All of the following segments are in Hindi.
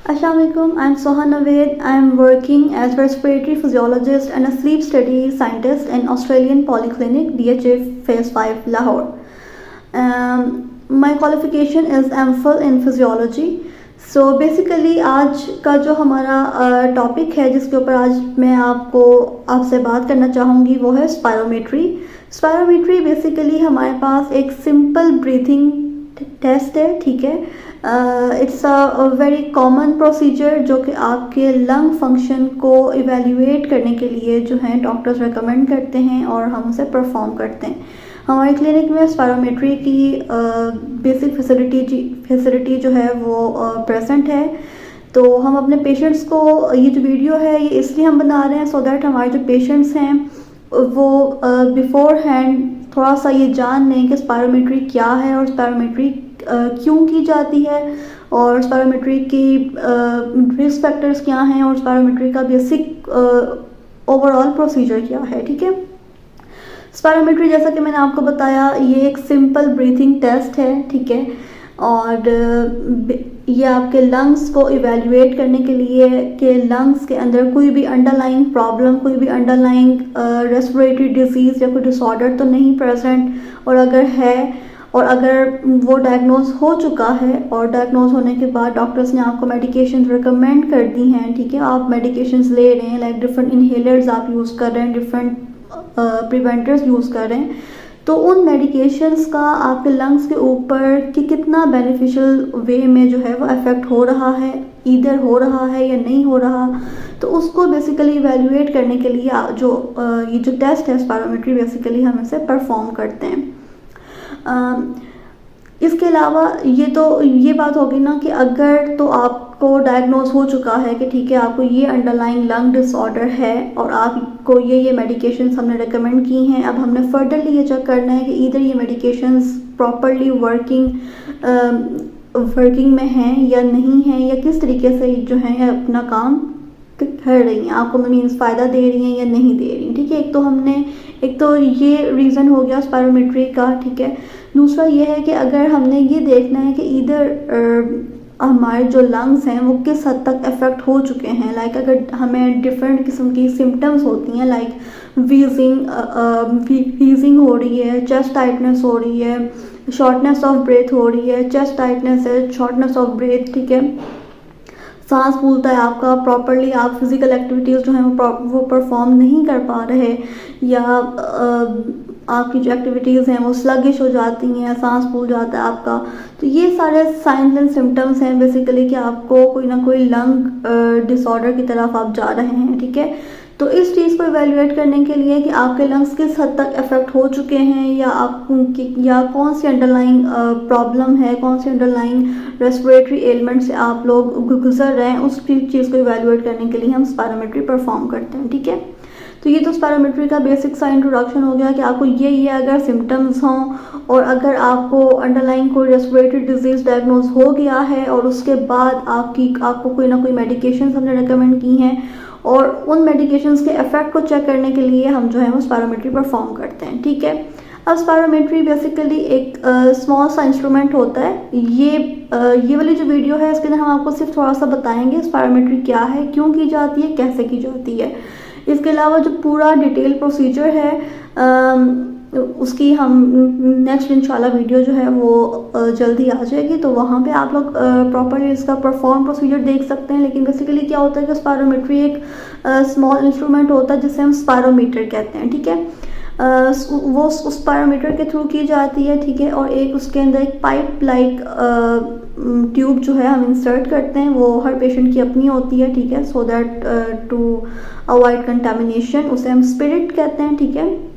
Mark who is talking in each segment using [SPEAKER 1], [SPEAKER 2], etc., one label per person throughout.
[SPEAKER 1] Assalamualaikum, I'm Soha Naved. I'm working as respiratory physiologist and a sleep study scientist in Australian Polyclinic, DHA Phase 5, Lahore. My qualification is MPhil in Physiology. So basically आज का जो हमारा टॉपिक है जिसके ऊपर आज मैं आपसे बात करना चाहूँगी वो है स्पायरोमेट्री। स्पायरोमेट्री बेसिकली हमारे पास एक सिंपल ब्रीथिंग टेस्ट है, ठीक है। It's a very common procedure जो कि आपके लंग फंक्शन को इवेल्युएट करने के लिए जो है डॉक्टर्स रेकमेंड करते हैं और हम उसे परफॉर्म करते हैं। हमारे क्लिनिक में स्पायरोमेट्री की बेसिक फैसिलिटी जो है वो प्रेजेंट है। तो हम अपने पेशेंट्स को ये जो वीडियो है ये इसलिए हम बना रहे हैं सो दैट हमारे जो पेशेंट्स हैं वो बिफोर हैंड थोड़ा सा ये जान लें कि स्पायरोमेट्री क्या है और स्पायरोमेट्री क्यों की जाती है और स्पायरोमेट्री की रिस्क फैक्टर्स क्या हैं और स्पायरोमेट्री का बेसिक ओवरऑल प्रोसीजर क्या है, ठीक है। स्पायरोमेट्री जैसा कि मैंने आपको बताया ये एक सिंपल ब्रीथिंग टेस्ट है, ठीक है। और ये आपके लंग्स को इवेल्युएट करने के लिए कि लंग्स के अंदर कोई भी अंडरलाइंग प्रॉब्लम, कोई भी अंडरलाइंग रेस्पिरेटरी डिजीज़ या कोई डिसऑर्डर तो नहीं प्रेजेंट, और अगर है और अगर वो डायग्नोज हो चुका है और डायग्नोज होने के बाद डॉक्टर्स ने आपको मेडिकेशंस रिकमेंड कर दी हैं, ठीक है। आप मेडिकेशंस ले रहे हैं, लाइक डिफरेंट इनहेलर्स आप यूज़ कर रहे हैं, डिफरेंट प्रिवेंटर्स यूज़ कर रहे हैं, तो उन मेडिकेशंस का आपके लंग्स के ऊपर कि कितना बेनिफिशियल वे में जो है वो अफेक्ट हो रहा है, ईदर हो रहा है या नहीं हो रहा, तो उसको बेसिकली इवेल्युएट करने के लिए ये जो टेस्ट है स्पायरोमेट्री बेसिकली हम इसे परफॉर्म करते हैं। इसके अलावा ये बात होगी ना कि अगर तो आपको डायग्नोज हो चुका है कि ठीक है आपको ये अंडरलाइंग लंग डिसऑर्डर है और आपको ये मेडिकेशंस हमने रेकमेंड की हैं, अब हमने फर्दरली ये चेक करना है कि इधर ये मेडिकेशंस प्रॉपरली वर्किंग में हैं या नहीं हैं, या किस तरीके से जो है अपना काम कर रही हैं, आपको मीन्स फ़ायदा दे रही हैं या नहीं दे रही, ठीक है। एक तो ये रीज़न हो गया स्पायरोमेट्री का, ठीक है। दूसरा ये है कि अगर हमने ये देखना है कि इधर हमारे जो लंग्स हैं वो किस हद तक अफेक्ट हो चुके हैं, लाइक अगर हमें डिफरेंट किस्म की सिम्टम्स होती हैं, लाइक वीजिंग हो रही है, चेस्ट टाइटनेस हो रही है, शॉर्टनेस ऑफ ब्रेथ हो रही है, चेस्ट टाइटनेस है, शॉर्टनेस ऑफ ब्रेथ, ठीक है, सांस फूलता है आपका, प्रॉपरली आप फिज़िकल एक्टिविटीज़ जो हैं वो परफॉर्म नहीं कर पा रहे, या आपकी जो एक्टिविटीज़ हैं वो स्लगिश हो जाती हैं, सांस फूल जाता है आपका, तो ये सारे साइंस एंड सिम्टम्स हैं बेसिकली कि आपको कोई ना कोई लंग डिसऑर्डर की तरफ आप जा रहे हैं, ठीक है। तो इस चीज़ को इवेल्युएट करने के लिए कि आपके लंग्स किस हद तक अफेक्ट हो चुके हैं या कौन सी अंडरलाइंग प्रॉब्लम है, कौन सी अंडरलाइंग रेस्पिरेटरी एलिमेंट से आप लोग गुजर रहे हैं, उस चीज़ को इवेल्युएट करने के लिए हम स्पायरोमेट्री परफॉर्म करते हैं, ठीक है। तो ये तो स्पायरोमेट्री का बेसिक सा इंट्रोडक्शन हो गया कि आपको ये अगर सिम्टम्स हों और अगर आपको अंडरलाइंग कोई रेस्पिरेटरी डिजीज़ डायग्नोज हो गया है और उसके बाद आपको कोई ना कोई मेडिकेशंस हमने रेकमेंड की हैं और उन मेडिकेशंस के इफेक्ट को चेक करने के लिए हम जो है वो स्पायरोमेट्री परफॉर्म करते हैं, ठीक है। अब स्पायरोमेट्री बेसिकली एक स्मॉल सा इंस्ट्रूमेंट होता है। ये वाली जो वीडियो है इसके अंदर हम आपको सिर्फ थोड़ा सा बताएंगे स्पायरोमेट्री क्या है, क्यों की जाती है, कैसे की जाती है। इसके अलावा जो पूरा डिटेल प्रोसीजर है उसकी हम नेक्स्ट इंशाल्लाह वीडियो जो है वो जल्दी आ जाएगी, तो वहाँ पे आप लोग प्रॉपरली इसका परफॉर्म प्रोसीजर देख सकते हैं। लेकिन बेसिकली क्या होता है कि स्पायरोमेट्री एक स्मॉल इंस्ट्रूमेंट होता है जिसे हम स्पायरोमीटर कहते हैं, ठीक है। वो उस स्पायरोमीटर के थ्रू की जाती है, ठीक है, और एक उसके अंदर एक पाइप लाइक ट्यूब जो है हम इंसर्ट करते हैं, वो हर पेशेंट की अपनी होती है, ठीक है, so that to avoid contamination, उसे हम स्पिरिट कहते हैं, ठीक है।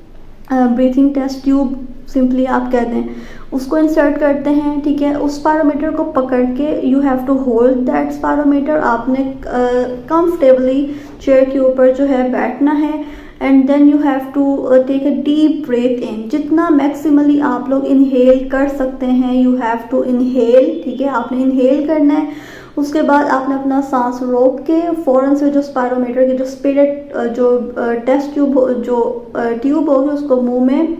[SPEAKER 1] ब्रीथिंग टेस्ट ट्यूब सिंपली आप कहते हैं, उसको इंसर्ट करते हैं, ठीक है। उस स्पायरोमीटर को पकड़ के you have to hold that spirometer, आपने कंफर्टेबली चेयर के ऊपर जो है बैठना है, and then you have to take a deep breath in, जितना मैक्सिमली आप लोग इनहेल कर सकते हैं यू हैव टू इनहेल, ठीक है, आपने इनहेल करना है। उसके बाद आपने अपना सांस रोक के फ़ौरन से जो स्पायरोमीटर की जो स्पिरिट जो टेस्ट ट्यूब होगी उसको मुंह में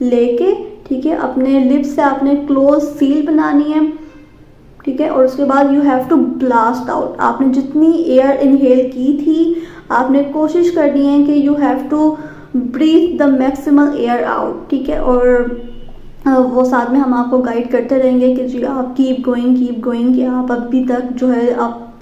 [SPEAKER 1] लेके, ठीक है, अपने लिप्स से आपने क्लोज सील बनानी है, ठीक है। और उसके बाद you have to blast out, आपने जितनी एयर इनहेल की थी आपने कोशिश करनी है कि you have to breathe the maximum air out, ठीक है। और वो साथ में हम आपको गाइड करते रहेंगे कि जी आप कीप गोइंग, कि आप अभी तक जो है आप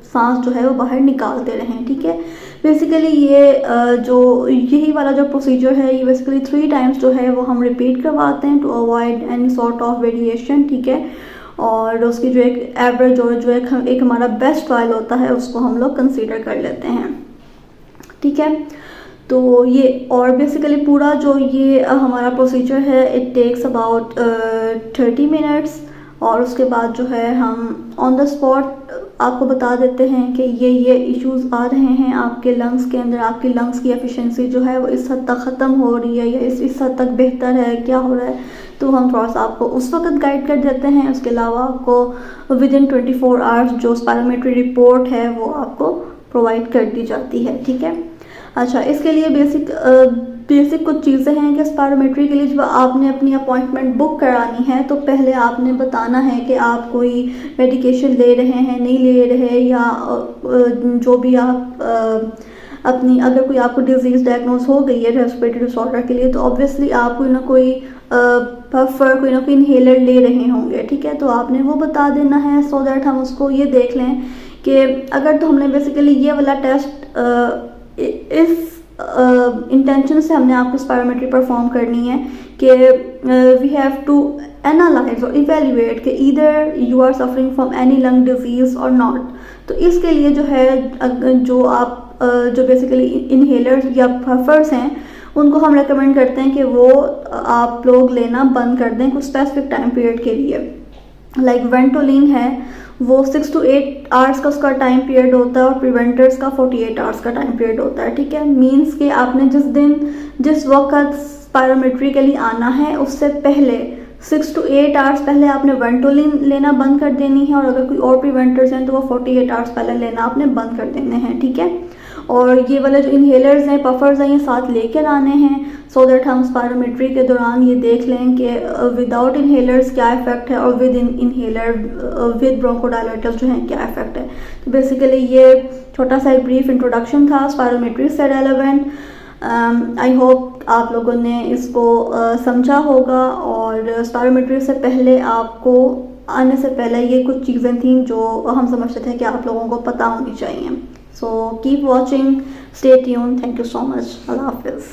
[SPEAKER 1] सांस जो है वो बाहर निकालते रहें, ठीक है। बेसिकली ये जो यही वाला जो प्रोसीजर है ये बेसिकली 3 टाइम्स जो है वो हम रिपीट करवाते हैं to avoid any sort of variation, ठीक है। और उसकी जो एक एवरेज और जो एक हमारा बेस्ट ट्रायल होता है उसको हम लोग कंसीडर कर लेते हैं, ठीक है। तो ये और बेसिकली पूरा जो ये हमारा प्रोसीजर है इट टेक्स अबाउट 30 मिनट्स। और उसके बाद जो है हम ऑन द स्पॉट आपको बता देते हैं कि ये इश्यूज़ आ रहे हैं आपके लंग्स के अंदर, आपकी लंग्स की एफिशिएंसी जो है वो इस हद तक ख़त्म हो रही है या इस हद तक बेहतर है, क्या हो रहा है, तो हम थोड़ा सा आपको उस वक्त गाइड कर देते हैं। उसके अलावा आपको विद इन 24 आवर्स जो स्पायरोमेट्री रिपोर्ट है वो आपको प्रोवाइड कर दी जाती है, ठीक है। अच्छा, इसके लिए बेसिक कुछ चीज़ें हैं कि स्पायरोमेट्री के लिए जब आपने अपनी अपॉइंटमेंट बुक करानी है तो पहले आपने बताना है कि आप कोई मेडिकेशन ले रहे हैं, नहीं ले रहे, या जो भी आप अपनी अगर कोई आपको डिजीज़ डायग्नोज हो गई है रेस्पिरेटरी डिसऑर्डर के लिए तो ऑब्वियसली आप कोई ना कोई पफर कोई ना कोई इन्हेलर ले रहे होंगे, ठीक है। तो आपने वो बता देना है सो दैट हम उसको ये देख लें कि अगर तो हमने बेसिकली ये वाला टेस्ट इस इंटेंशन से हमने आपको स्पायरोमेट्री परफॉर्म करनी है कि वी हैव टू एनालाइज और इवेल्युएट कि either you are suffering from any lung disease or not. तो इसके लिए जो है जो आप जो बेसिकली इन्हेलर्स या पफर्स हैं उनको हम रेकमेंड करते हैं कि वो आप लोग लेना बंद कर दें कुछ स्पेसिफिक टाइम पीरियड के लिए। लाइक वेंटोलिन है वो 6 to 8 आवर्स का उसका टाइम पीरियड होता है और प्रिवेंटर्स का 48 आवर्स का टाइम पीरियड होता है, ठीक है। मींस कि आपने जिस वक्त स्पायरोमेट्री के लिए आना है उससे पहले 6 to 8 आवर्स पहले आपने वेंटोलिन लेना बंद कर देनी है और अगर कोई और प्रिवेंटर्स हैं तो वो 48 आवर्स पहले लेना आपने बंद कर देने हैं, ठीक है। और ये वाले जो इन्हेलर्स हैं पफर्स हैं ये साथ लेकर आने हैं सो दैट हम स्पायरोमेट्री के दौरान ये देख लें कि विदाउट इन्हेलर्स क्या इफेक्ट है और विद इन्हेलर विद ब्रोंकोडायलेटर्स जो हैं क्या इफेक्ट है। तो बेसिकली ये छोटा सा एक ब्रीफ इंट्रोडक्शन था स्पायरोमेट्री से रेलेवेंट। आई होप आप लोगों ने इसको समझा होगा और स्पायरोमेट्री से पहले आपको आने से पहले ये कुछ चीज़ें थीं जो हम समझते थे कि आप लोगों को पता होनी चाहिए। So keep watching, stay tuned, thank you so much, Allah Hafiz.